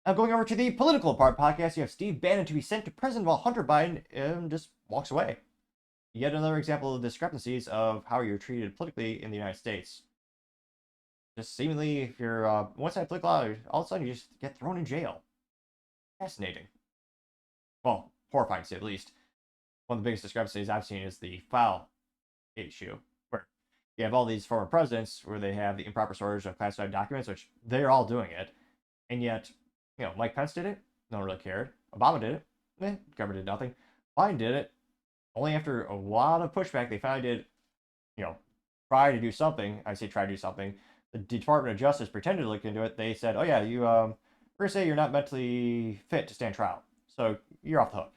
Now, going over to the political part podcast, you have Steve Bannon to be sent to prison while Hunter Biden just walks away. Yet another example of discrepancies of how you're treated politically in the United States. Just seemingly, if you're one side political, all of a sudden you just get thrown in jail. Fascinating. Well, horrifying to say the least. One of the biggest discrepancies I've seen is the file issue, where you have all these former presidents where they have the improper storage of classified documents, which they're all doing it, and yet, Mike Pence did it, no one really cared. Obama did it, government did nothing. Biden did it, only after a lot of pushback, they finally did, you know, try to do something. I say try to do something. The Department of Justice pretended to look into it. They said, "Oh yeah, we're gonna say you're not mentally fit to stand trial, so you're off the hook.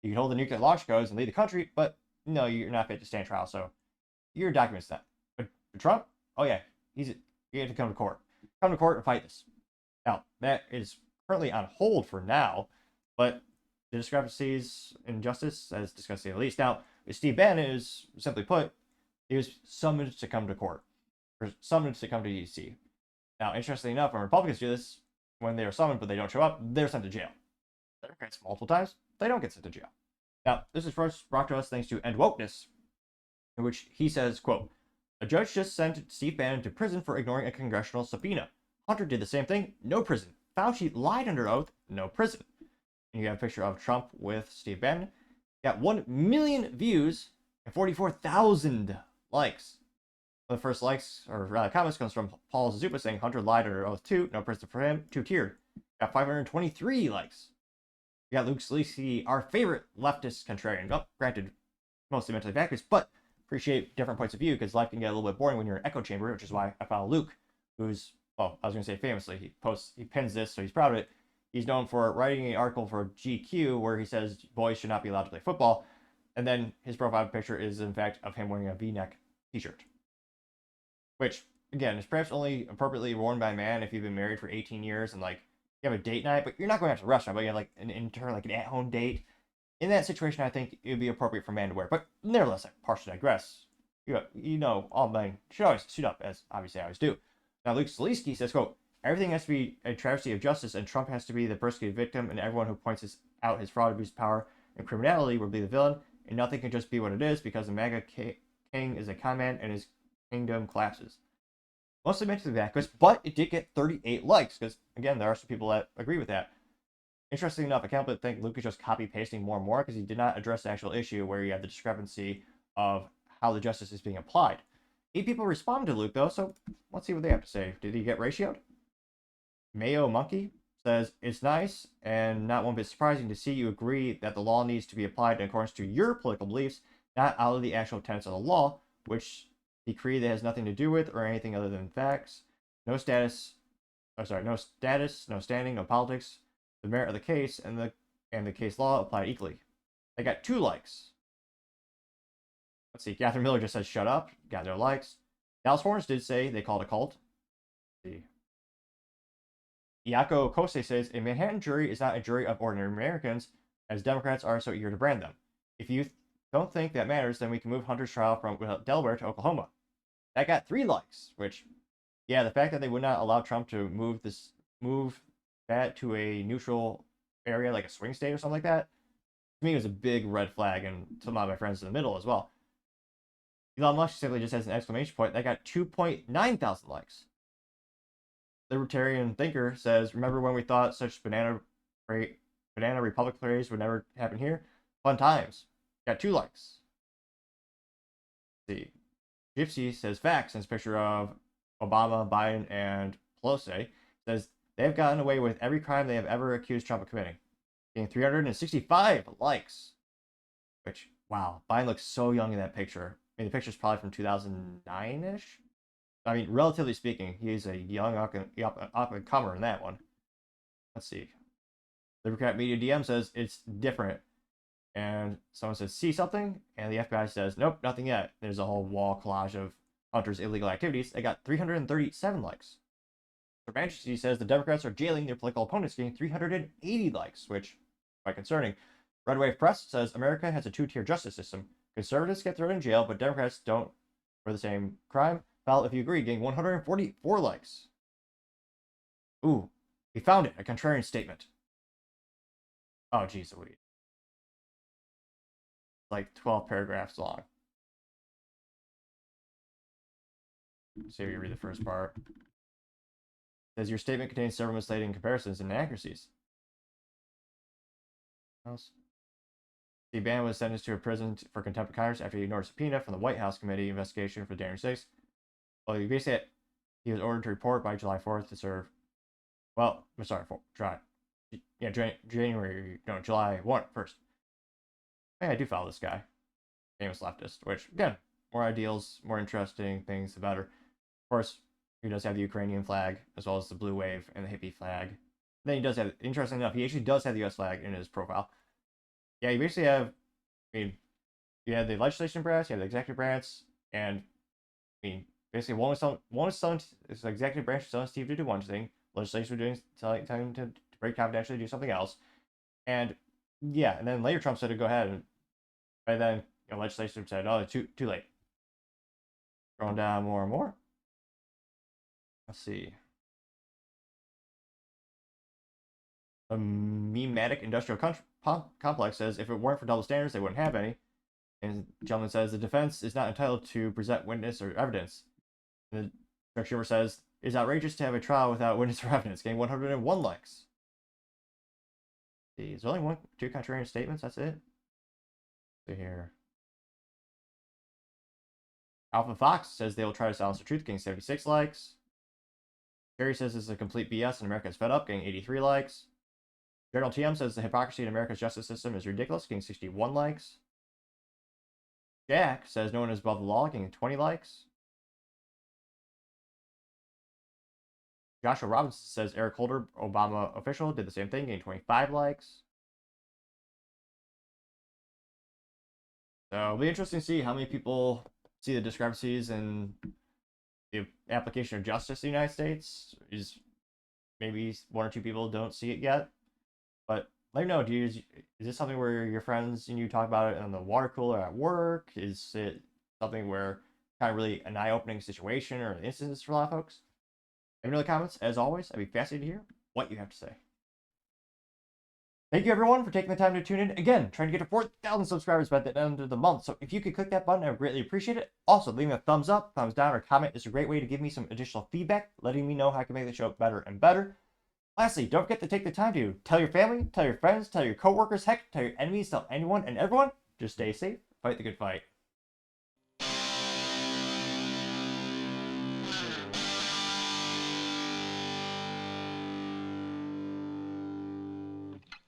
You can hold the nuclear launch codes and lead the country, but no, you're not fit to stand trial. So your documents that." But Trump, oh yeah, you have to come to court. Come to court and fight this. Now that is currently on hold for now, but the discrepancies in justice, as discussed at least. Now, Steve Bannon is simply put, he was summoned to come to court, or summoned to come to DC. Now, interestingly enough, when Republicans do this, when they are summoned but they don't show up, they're sent to jail. Democrats, multiple times, they don't get sent to jail. Now, this is first brought to us thanks to End Wokeness, in which he says, quote, "A judge just sent Steve Bannon to prison for ignoring a congressional subpoena. Hunter did the same thing, no prison. Fauci lied under oath, no prison." And you have a picture of Trump with Steve Bannon. Got 1 million views and 44,000 likes. One of the first likes, or rather comments, comes from Paul Zupa saying Hunter lied under oath too, no prison for him, two-tiered. Got 523 likes. You got Luke Scalise, our favorite leftist contrarian. Well, granted, mostly mentally vacuous, but appreciate different points of view because life can get a little bit boring when you're in an echo chamber, which is why I follow Luke, who's, well, I was going to say famously, he pins this, so he's proud of it. He's known for writing an article for GQ where he says boys should not be allowed to play football, and then his profile picture is in fact of him wearing a V-neck t-shirt, which again is perhaps only appropriately worn by a man if you've been married for 18 years and like you have a date night, but you're not going out to a restaurant, but you have like an intern, like an at-home date. In that situation, I think it would be appropriate for a man to wear. But nevertheless, I partially digress. All men should always suit up, as obviously I always do. Now, Luke Scalise says, quote, "Everything has to be a travesty of justice, and Trump has to be the persecuted victim, and everyone who points out his fraud, abuse, power, and criminality will be the villain, and nothing can just be what it is because the MAGA king is a con man and his kingdom collapses." Mostly meant to be vacuous, but it did get 38 likes, because, again, there are some people that agree with that. Interesting enough, I can't but think Luke is just copy-pasting more and more, because he did not address the actual issue where you have the discrepancy of how the justice is being applied. 8 people responded to Luke, though, so let's see what they have to say. Did he get ratioed? Mayo Monkey says, "It's nice and not one bit surprising to see you agree that the law needs to be applied in accordance to your political beliefs, not out of the actual tenets of the law, which decree that has nothing to do with or anything other than facts. No status, no status, no standing, no politics. The merit of the case and the case law apply equally." They got 2 likes. Let's see. Catherine Miller just says shut up. Got no likes. Dallas Horns did say they called a cult. Let's see. Iako Kose says a Manhattan jury is not a jury of ordinary Americans, as Democrats are so eager to brand them. If you don't think that matters, then we can move Hunter's trial from Delaware to Oklahoma. That got 3 likes, which, yeah, the fact that they would not allow Trump to move that to a neutral area like a swing state or something like that, to me was a big red flag, and some of my friends in the middle as well. Elon Musk simply just has an exclamation point that got 2.9 thousand likes. Libertarian thinker says, "Remember when we thought such banana republic plays would never happen here? Fun times." Got 2 likes. Let's see. Gypsy says facts, and his picture of Obama, Biden, and Pelosi. Says they've gotten away with every crime they have ever accused Trump of committing. Getting 365 likes. Which, wow, Biden looks so young in that picture. I mean, the picture's probably from 2009-ish. I mean, relatively speaking, he's a young up-and-comer in that one. Let's see. Democrat Media DM says it's different. And someone says, "See something?" And the FBI says, "Nope, nothing yet." There's a whole wall collage of Hunter's illegal activities. They got 337 likes. Her Majesty says the Democrats are jailing their political opponents, getting 380 likes, which is quite concerning. Red Wave Press says America has a 2-tier justice system. Conservatives get thrown in jail, but Democrats don't for the same crime. Well, if you agree, getting 144 likes. Ooh, We found it, a contrarian statement. Oh, geez, Louise. Like 12 paragraphs long. So you read the first part. It says your statement contains several misleading comparisons and inaccuracies. Steve Bannon was sentenced to a prison for contempt of Congress after he ignored a subpoena from the White House Committee investigation for January 6th. Well, he basically he was ordered to report by July 4th to serve. Well, I'm sorry, July 1st. Hey, I do follow this guy, famous leftist. Which again, more ideals, more interesting things, the better. Of course, he does have the Ukrainian flag as well as the blue wave and the hippie flag. Then he does have, interesting enough, he actually does have the U.S. flag in his profile. Yeah, you basically have, I mean, you have the legislation branch, you have the executive branch, and I mean, basically one is telling the executive branch telling Steve to do one thing, legislation doing telling him to break confidentially do something else, and yeah, and then later Trump said to go ahead, and then legislation said, oh, too late. Scrolling down more and more. Let's see. The Mematic Industrial Complex says if it weren't for double standards, they wouldn't have any. And the gentleman says the defense is not entitled to present witness or evidence. And the Schumer says it is outrageous to have a trial without witness or evidence, getting 101 likes. See, there's only two contrarian statements. That's it. See here. Alpha Fox says they will try to silence the truth, getting 76 likes. Jerry says this is a complete BS and America is fed up, getting 83 likes. General TM says the hypocrisy in America's justice system is ridiculous, getting 61 likes. Jack says no one is above the law, getting 20 likes. Joshua Robinson says Eric Holder, Obama official, did the same thing, getting 25 likes. So it'll be interesting to see how many people see the discrepancies in the application of justice in the United States. Is maybe one or two people don't see it yet. But let me know, is this something where your friends and you talk about it on the water cooler at work? Is it something where kind of really an eye-opening situation or an instance for a lot of folks? Let me know in the comments. As always, I'd be fascinated to hear what you have to say. Thank you, everyone, for taking the time to tune in. Again, trying to get to 4,000 subscribers by the end of the month. So if you could click that button, I would greatly appreciate it. Also, leaving a thumbs up, thumbs down, or comment is a great way to give me some additional feedback, letting me know how I can make the show better and better. Lastly, don't forget to take the time to tell your family, tell your friends, tell your coworkers, heck, tell your enemies, tell anyone and everyone. Just stay safe, fight the good fight.